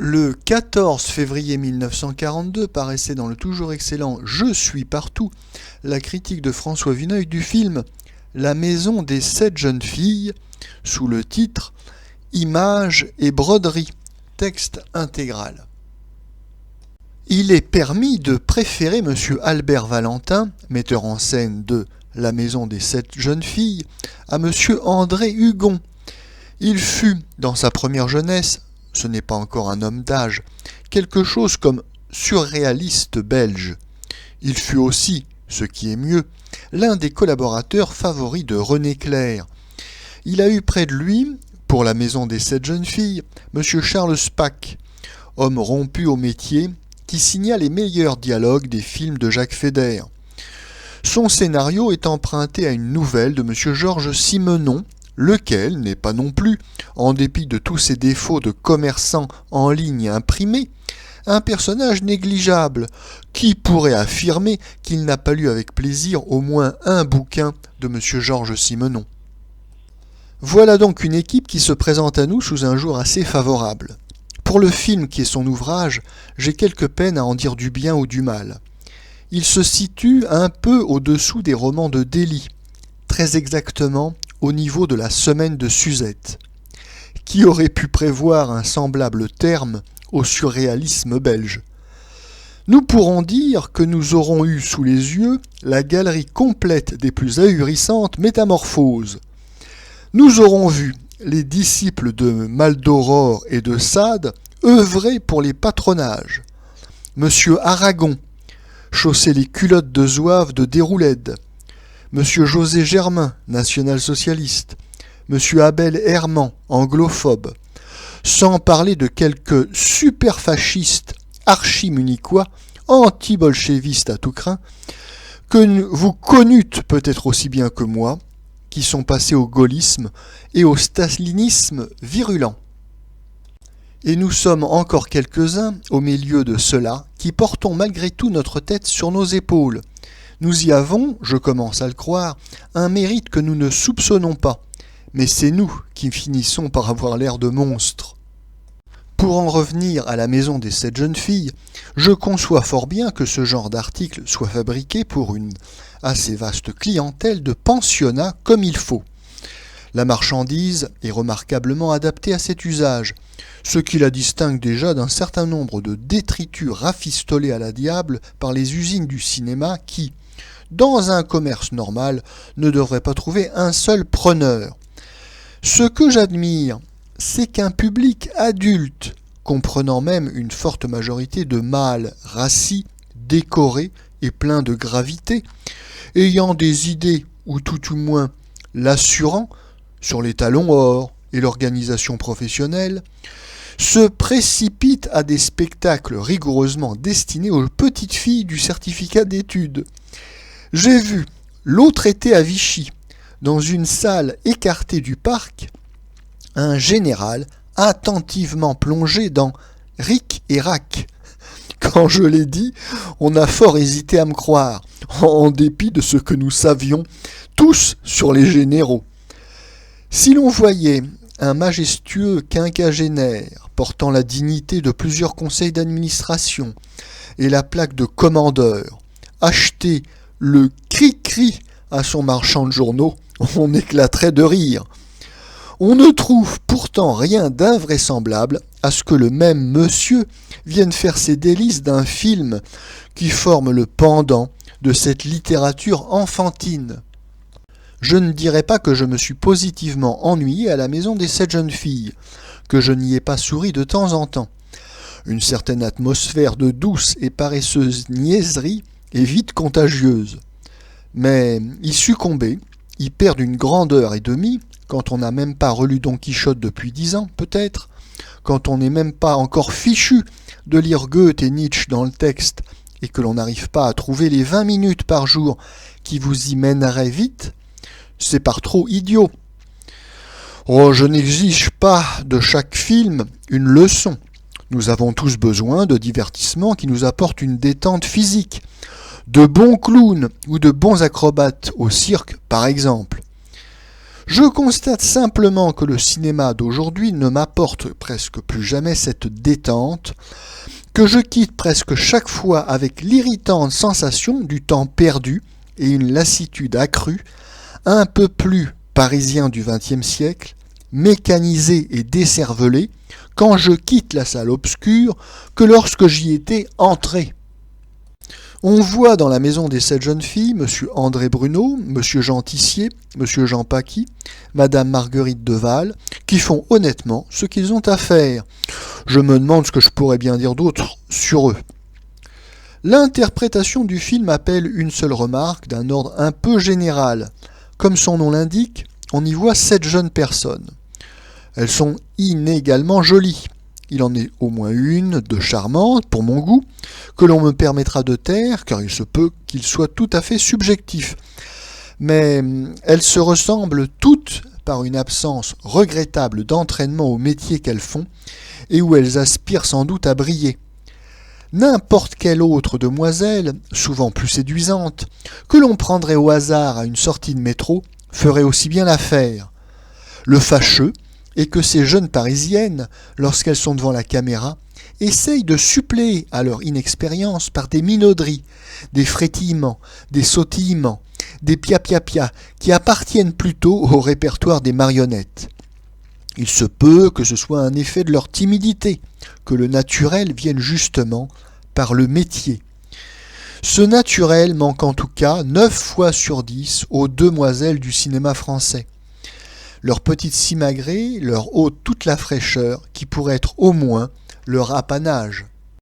Le 14 février 1942 paraissait dans le toujours excellent Je suis partout la critique de François Vineuil du film La maison des 7 jeunes filles sous le titre Images et broderies, texte intégral. Il est permis de préférer M. Albert Valentin, metteur en scène de La maison des 7 jeunes filles, à M. André Hugon. Il fut, dans sa première jeunesse, ce n'est pas encore un homme d'âge, quelque chose comme surréaliste belge. Il fut aussi, ce qui est mieux, l'un des collaborateurs favoris de René Clair. Il a eu près de lui, pour La maison des 7 jeunes filles, M. Charles Spack, homme rompu au métier, qui signa les meilleurs dialogues des films de Jacques Feder. Son scénario est emprunté à une nouvelle de M. Georges Simenon, lequel n'est pas non plus, en dépit de tous ses défauts de commerçant en ligne imprimé, un personnage négligeable, qui pourrait affirmer qu'il n'a pas lu avec plaisir au moins un bouquin de M. Georges Simenon. Voilà donc une équipe qui se présente à nous sous un jour assez favorable. Pour le film qui est son ouvrage, j'ai quelque peine à en dire du bien ou du mal. Il se situe un peu au-dessous des romans de Delhy, très exactement au niveau de la semaine de Suzette. Qui aurait pu prévoir un semblable terme au surréalisme belge ? Nous pourrons dire que nous aurons eu sous les yeux la galerie complète des plus ahurissantes métamorphoses. Nous aurons vu les disciples de Maldoror et de Sade œuvrer pour les patronages. Monsieur Aragon chausser les culottes de zouave de Déroulède. Monsieur José Germain, national-socialiste. Monsieur Abel Herman, anglophobe. Sans parler de quelques super-fascistes archi-munichois, anti-bolchevistes à tout crin, que vous connûtes peut-être aussi bien que moi, qui sont passés au gaullisme et au stalinisme virulent. Et nous sommes encore quelques-uns, au milieu de ceux-là, qui portons malgré tout notre tête sur nos épaules. Nous y avons, je commence à le croire, un mérite que nous ne soupçonnons pas, mais c'est nous qui finissons par avoir l'air de monstres. Pour en revenir à la maison des 7 jeunes filles, je conçois fort bien que ce genre d'article soit fabriqué pour une assez vaste clientèle de pensionnats comme il faut. La marchandise est remarquablement adaptée à cet usage, ce qui la distingue déjà d'un certain nombre de détritus rafistolés à la diable par les usines du cinéma qui, dans un commerce normal, ne devraient pas trouver un seul preneur. Ce que j'admire, c'est qu'un public adulte, comprenant même une forte majorité de mâles rassis, décorés et pleins de gravité, ayant des idées, ou tout au moins l'assurant, sur les talons or et l'organisation professionnelle, se précipite à des spectacles rigoureusement destinés aux petites filles du certificat d'études. J'ai vu, l'autre été à Vichy, dans une salle écartée du parc, un général attentivement plongé dans Ric et Rac. Quand je l'ai dit, on a fort hésité à me croire, en dépit de ce que nous savions tous sur les généraux. Si l'on voyait un majestueux quinquagénaire portant la dignité de plusieurs conseils d'administration et la plaque de commandeur acheter le cri-cri à son marchand de journaux, on éclaterait de rire. On ne trouve pourtant rien d'invraisemblable à ce que le même monsieur vienne faire ses délices d'un film qui forme le pendant de cette littérature enfantine. Je ne dirais pas que je me suis positivement ennuyé à la maison des 7 jeunes filles, que je n'y ai pas souri de temps en temps. Une certaine atmosphère de douce et paresseuse niaiserie est vite contagieuse. Mais y succomber, y perdre une grandeur et demie, quand on n'a même pas relu Don Quichotte depuis 10 ans, peut-être, quand on n'est même pas encore fichu de lire Goethe et Nietzsche dans le texte, et que l'on n'arrive pas à trouver les 20 minutes par jour qui vous y mèneraient vite, c'est par trop idiot. Oh, je n'exige pas de chaque film une leçon. Nous avons tous besoin de divertissements qui nous apportent une détente physique, de bons clowns ou de bons acrobates au cirque, par exemple. Je constate simplement que le cinéma d'aujourd'hui ne m'apporte presque plus jamais cette détente, que je quitte presque chaque fois avec l'irritante sensation du temps perdu et une lassitude accrue, un peu plus parisien du XXe siècle, mécanisé et décervelé, quand je quitte la salle obscure que lorsque j'y étais entré. On voit dans La Maison des 7 jeunes filles M. André Bruneau, M. Jean Tissier, M. Jean Paquis, Mme Marguerite Deval, qui font honnêtement ce qu'ils ont à faire. Je me demande ce que je pourrais bien dire d'autre sur eux. L'interprétation du film appelle une seule remarque d'un ordre un peu général. Comme son nom l'indique, on y voit 7 jeunes personnes. Elles sont inégalement jolies. Il en est au moins une de charmante, pour mon goût, que l'on me permettra de taire, car il se peut qu'il soit tout à fait subjectif. Mais elles se ressemblent toutes par une absence regrettable d'entraînement au métier qu'elles font, et où elles aspirent sans doute à briller. N'importe quelle autre demoiselle, souvent plus séduisante, que l'on prendrait au hasard à une sortie de métro, ferait aussi bien l'affaire. Le fâcheux est que ces jeunes Parisiennes, lorsqu'elles sont devant la caméra, essayent de suppléer à leur inexpérience par des minauderies, des frétillements, des sautillements, des pia-pia-pia, qui appartiennent plutôt au répertoire des marionnettes. Il se peut que ce soit un effet de leur timidité, que le naturel vienne justement par le métier. Ce naturel manque en tout cas 9 fois sur 10 aux demoiselles du cinéma français. Leurs petites simagrées leur ôtent toute la fraîcheur qui pourrait être au moins leur apanage.